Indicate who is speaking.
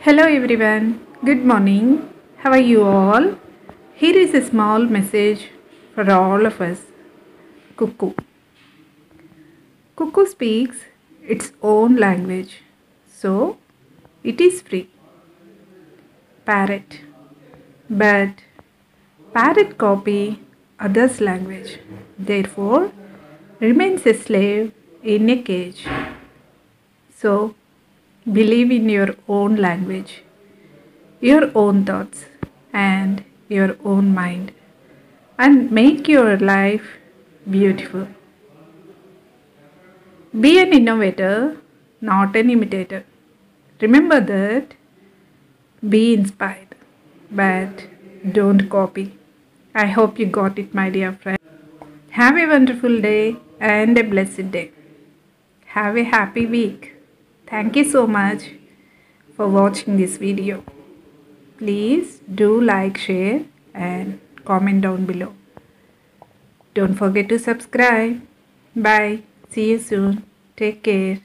Speaker 1: Hello everyone, good morning. How are you all? Here is a small message for all of us. Cuckoo. Cuckoo speaks its own language, so it is free. Parrot. But parrot copy others' language, therefore remains a slave in a cage. So believe in your own language, your own thoughts, and your own mind, and make your life beautiful. Be an innovator, not an imitator. Remember that. Be inspired, but don't copy. I hope you got it, my dear friend. Have a wonderful day and a blessed day. Have a happy week. Thank you so much for watching this video. Please do like, share, and comment down below. Don't forget to subscribe. Bye. See you soon. Take care.